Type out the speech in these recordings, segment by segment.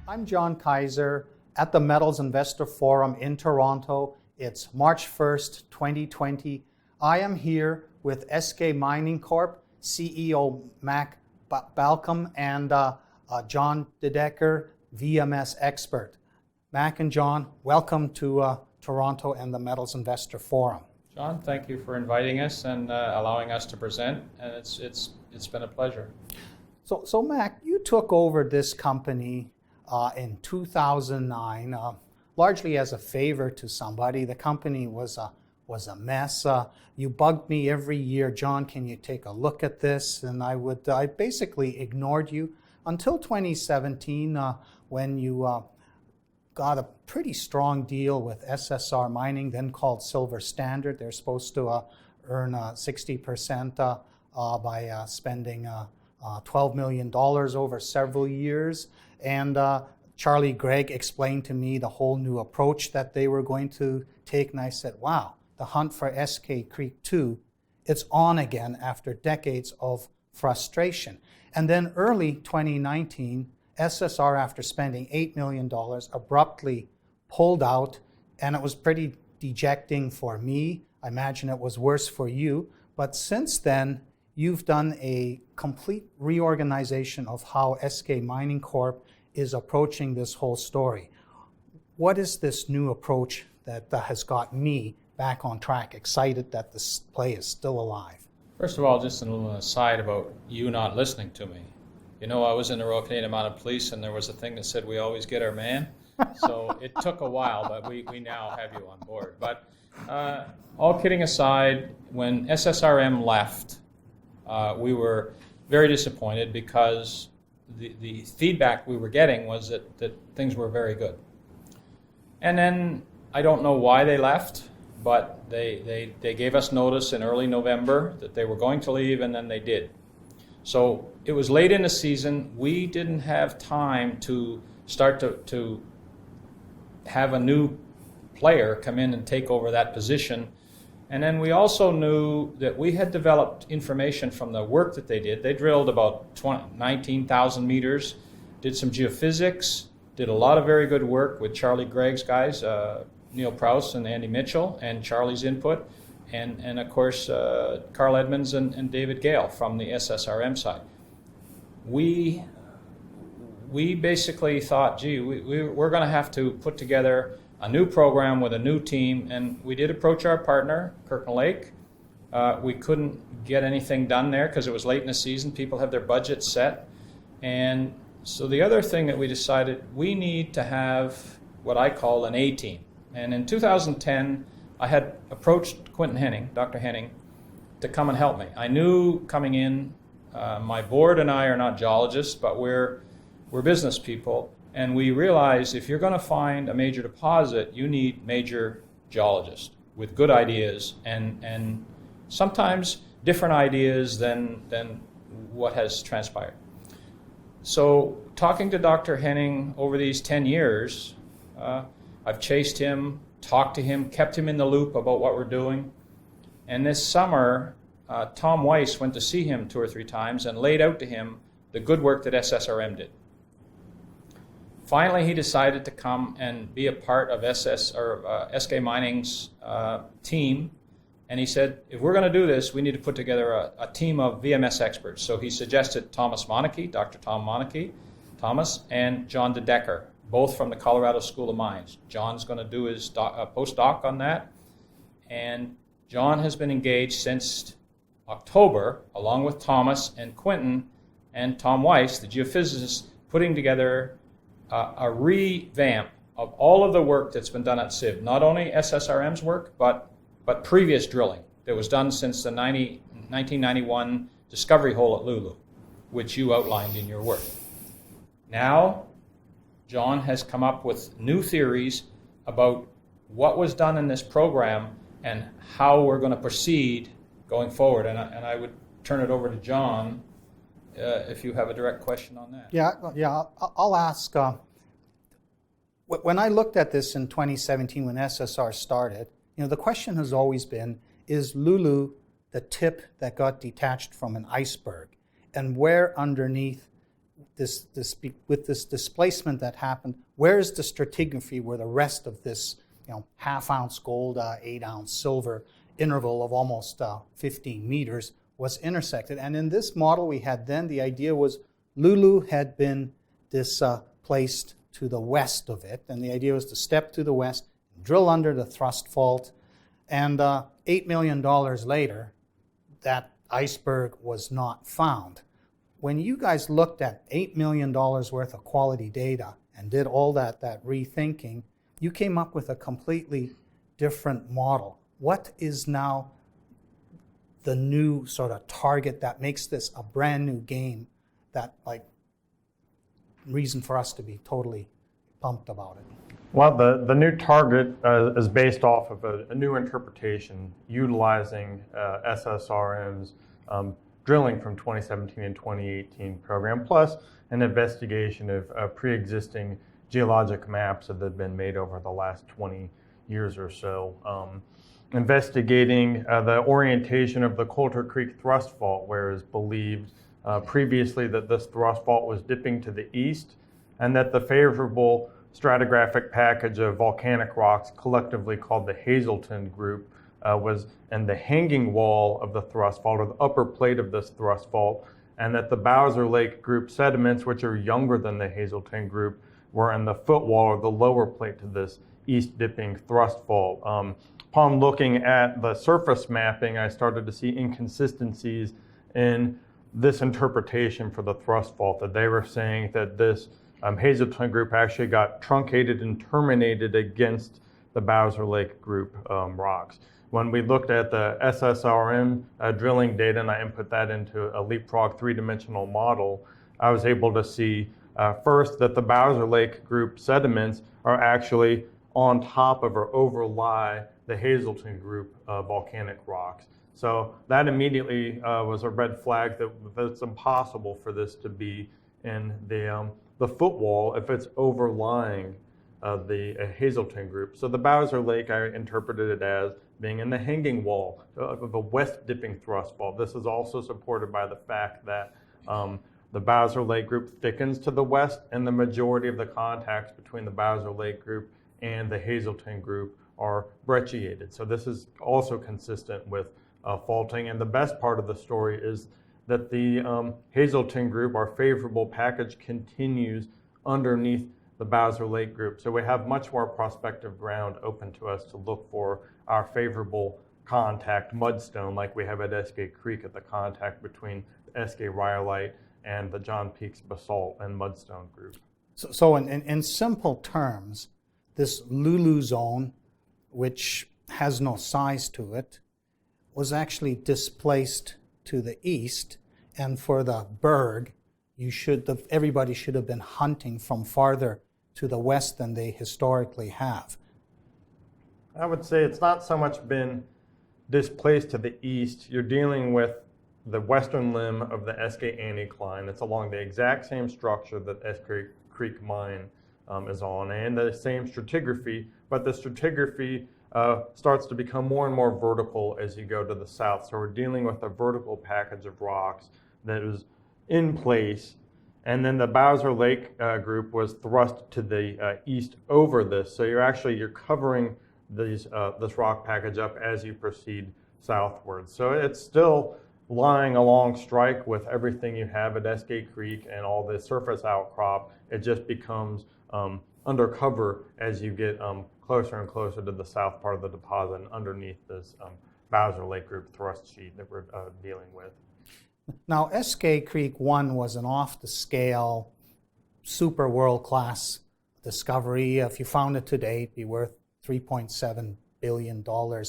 I'm John Kaiser at the Metals Investor Forum in Toronto. It's March 1st, 2020. I am here with Eskay Mining Corp, CEO Mac Balkam, and John Dedecker, VMS expert. Mac and John, welcome to Toronto and the Metals Investor Forum. John, thank you for inviting us and allowing us to present, and it's been a pleasure. So Mac, you took over this company in 2009, largely as a favor to somebody. The company was a mess. You bugged me every year, John, can you take a look at this? And I basically ignored you until 2017 when you got a pretty strong deal with SSR Mining, then called Silver Standard. They're supposed to earn 60% by spending $12 million over several years. And Charlie Gregg explained to me the whole new approach that they were going to take. And I said, wow, the hunt for Eskay Creek 2, it's on again after decades of frustration. And then early 2019, SSR, after spending $8 million, abruptly pulled out. And it was pretty dejecting for me. I imagine it was worse for you. But since then, you've done a complete reorganization of how Eskay Mining Corp is approaching this whole story. What is this new approach that has got me back on track, excited that this play is still alive? First of all, just a little aside about you not listening to me. You know, I was in the Royal Canadian Mounted Police, and there was a thing that said we always get our man. So it took a while, but we now have you on board. But all kidding aside, when SSRM left, we were very disappointed because the feedback we were getting was that things were very good. And then I don't know why they left, but they gave us notice in early November that they were going to leave, and then they did. So it was late in the season. We didn't have time to start to have a new player come in and take over that position. And then we also knew that we had developed information from the work that they did. They drilled about 19,000 meters, did some geophysics, did a lot of very good work with Charlie Gregg's guys, Neil Prowse and Andy Mitchell, and Charlie's input, and of course Carl Edmonds and David Gale from the SSRM side. We basically thought, gee, we're going to have to put together a new program with a new team, and we did approach our partner, Kirkland Lake. We couldn't get anything done there because it was late in the season. People have their budgets set. And so the other thing that we decided, we need to have what I call an A-team. And in 2010, I had approached Quentin Henning, Dr. Henning, to come and help me. I knew coming in, my board and I are not geologists, but we're business people. And we realized if you're going to find a major deposit, you need major geologists with good ideas and sometimes different ideas than what has transpired. So talking to Dr. Henning over these 10 years, I've chased him, talked to him, kept him in the loop about what we're doing. And this summer, Tom Weiss went to see him 2 or 3 times and laid out to him the good work that SSRM did. Finally, he decided to come and be a part of Eskay Mining's team, and he said, if we're going to do this, we need to put together a team of VMS experts. So he suggested Thomas Monarchy, Dr. Tom Monarchy, Thomas, and John Dedecker, both from the Colorado School of Mines. John's going to do his postdoc on that, and John has been engaged since October, along with Thomas and Quentin and Tom Weiss, the geophysicist, putting together a revamp of all of the work that's been done at CIV, not only SSRM's work, but previous drilling that was done since the 1991 discovery hole at Lulu, which you outlined in your work. Now, John has come up with new theories about what was done in this program and how we're going to proceed going forward. And I would turn it over to John if you have a direct question on that. Yeah. I'll ask. When I looked at this in 2017 when SSR started, the question has always been, is Lulu the tip that got detached from an iceberg? And where underneath with this displacement that happened, where's the stratigraphy where the rest of this, half-ounce gold, 8-ounce silver interval of almost 15 meters was intersected? And in this model we had then, the idea was Lulu had been displaced to the west of it, and the idea was to step to the west, drill under the thrust fault, and $8 million later, that iceberg was not found. When you guys looked at $8 million worth of quality data and did all that rethinking, you came up with a completely different model. What is now the new sort of target that makes this a brand new game, that reason for us to be totally pumped about it? Well, the new target is based off of a new interpretation utilizing SSRM's drilling from 2017 and 2018 program, plus an investigation of pre-existing geologic maps that have been made over the last 20 years or so, investigating the orientation of the Coulter Creek thrust fault, where it is believed previously that this thrust fault was dipping to the east, and that the favorable stratigraphic package of volcanic rocks, collectively called the Hazelton Group, was in the hanging wall of the thrust fault, or the upper plate of this thrust fault, and that the Bowser Lake Group sediments, which are younger than the Hazelton Group, were in the footwall, or the lower plate to this east-dipping thrust fault. Upon looking at the surface mapping, I started to see inconsistencies in this interpretation for the thrust fault, that they were saying that this Hazelton Group actually got truncated and terminated against the Bowser Lake Group rocks. When we looked at the SSRM drilling data, and I input that into a Leapfrog three-dimensional model, I was able to see first that the Bowser Lake Group sediments are actually on top of or overlie the Hazelton Group volcanic rocks. So that immediately was a red flag that it's impossible for this to be in the footwall if it's overlying the Hazelton Group. So the Bowser Lake, I interpreted it as being in the hanging wall of a west-dipping thrust fault. This is also supported by the fact that the Bowser Lake Group thickens to the west, and the majority of the contacts between the Bowser Lake Group and the Hazelton Group are brecciated. So this is also consistent with faulting. And the best part of the story is that the Hazelton Group, our favorable package, continues underneath the Bowser Lake Group. So we have much more prospective ground open to us to look for our favorable contact mudstone, like we have at Eskay Creek at the contact between the Eskay rhyolite and the John Peaks basalt and mudstone group. So in simple terms, this Lulu zone, which has no size to it, was displaced to the east, and for the berg, everybody should have been hunting from farther to the west than they historically have. I would say it's not so much been displaced to the east. You're dealing with the western limb of the Eskay anticline. It's along the exact same structure that Eskay Creek Mine is on, and the same stratigraphy, but the stratigraphy starts to become more and more vertical as you go to the south. So we're dealing with a vertical package of rocks that is in place, and then the Bowser Lake Group was thrust to the east over this. So you're covering this rock package up as you proceed southward. So it's still lying along strike with everything you have at Eskay Creek and all the surface outcrop. It just becomes undercover as you get closer and closer to the south part of the deposit and underneath this Bowser Lake Group thrust sheet that we're dealing with. Now, Eskay Creek 1 was an off-the-scale, super world-class discovery. If you found it today, it'd be worth $3.7 billion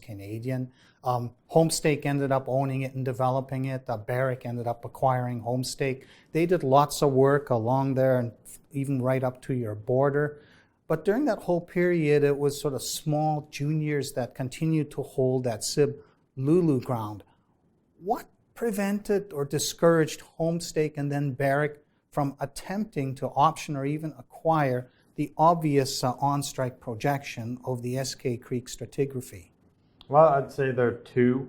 Canadian. Homestake ended up owning it and developing it. Barrick ended up acquiring Homestake. They did lots of work along there and even right up to your border. But during that whole period, it was sort of small juniors that continued to hold that Sib Lulu ground. What prevented or discouraged Homestake and then Barrick from attempting to option or even acquire the obvious on-strike projection of the Eskay Creek stratigraphy? Well, I'd say there are two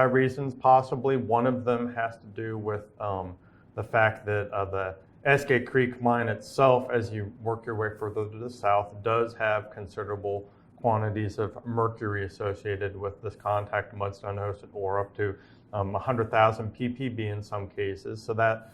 reasons possibly. One of them has to do with the fact that the Eskay Creek mine itself, as you work your way further to the south, does have considerable quantities of mercury associated with this contact mudstone hosted ore, up to 100,000 ppb in some cases. So that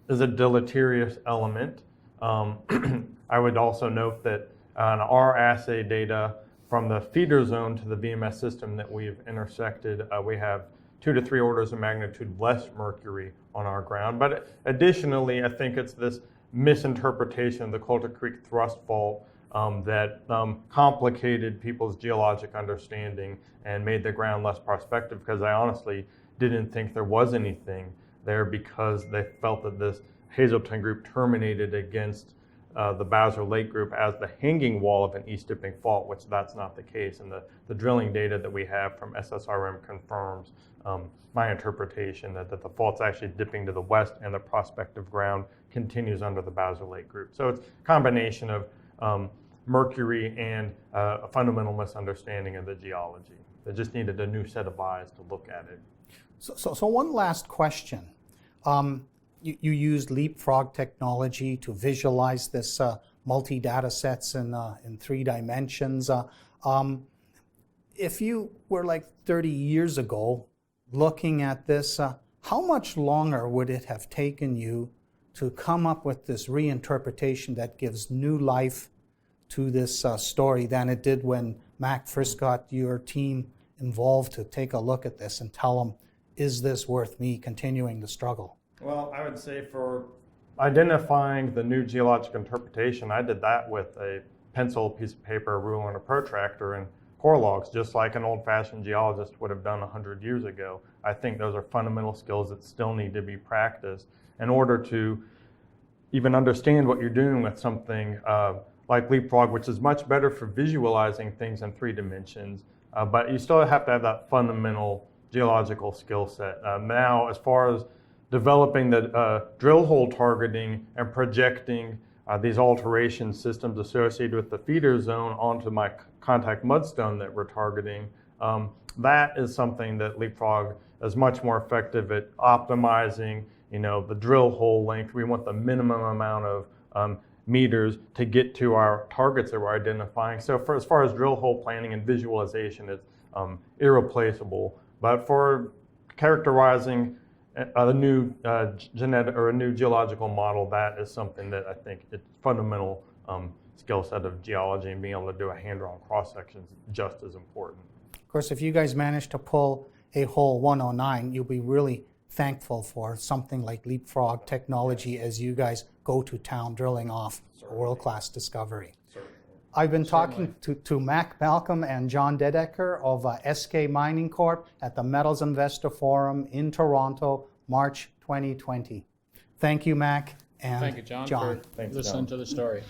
is a deleterious element. I would also note that on our assay data from the feeder zone to the VMS system that we've intersected, we have 2 to 3 orders of magnitude less mercury on our ground. But additionally, I think it's this misinterpretation of the Coulter Creek thrust fault that complicated people's geologic understanding and made the ground less prospective, because I honestly didn't think there was anything there, because they felt that this Hazelton group terminated against the Bowser Lake group as the hanging wall of an east dipping fault, which that's not the case. And the drilling data that we have from SSRM confirms my interpretation that the fault's actually dipping to the west and the prospective ground continues under the Bowser Lake group. So it's a combination of mercury and a fundamental misunderstanding of the geology. They just needed a new set of eyes to look at it. So one last question. You used leapfrog technology to visualize this multi-data sets in 3 dimensions. If you were like 30 years ago looking at this, how much longer would it have taken you to come up with this reinterpretation that gives new life to this story than it did when Mac first got your team involved to take a look at this and tell them, is this worth me continuing the struggle? Well, I would say for identifying the new geologic interpretation, I did that with a pencil, piece of paper, a ruler, and a protractor, and core logs, just like an old-fashioned geologist would have done 100 years ago. I think those are fundamental skills that still need to be practiced in order to even understand what you're doing with something like leapfrog, which is much better for visualizing things in 3 dimensions, but you still have to have that fundamental geological skill set. Now, as far as developing the drill hole targeting and projecting these alteration systems associated with the feeder zone onto my contact mudstone that we're targeting, that is something that Leapfrog is much more effective at optimizing, the drill hole length. We want the minimum amount of meters to get to our targets that we're identifying. So as far as drill hole planning and visualization, it's irreplaceable. But for characterizing a new genetic or a new geological model, that is something that I think it's fundamental skill set of geology, and being able to do a hand-drawn cross-section is just as important. Of course, if you guys manage to pull a hole 109, you'll be really thankful for something like Leapfrog technology as you guys go to town drilling off a world-class discovery. I've been talking to Mac Balkam and John Dedecker of Eskay Mining Corp at the Metals Investor Forum in Toronto, March 2020. Thank you, Mac, and Thank you, John, for listening to the story.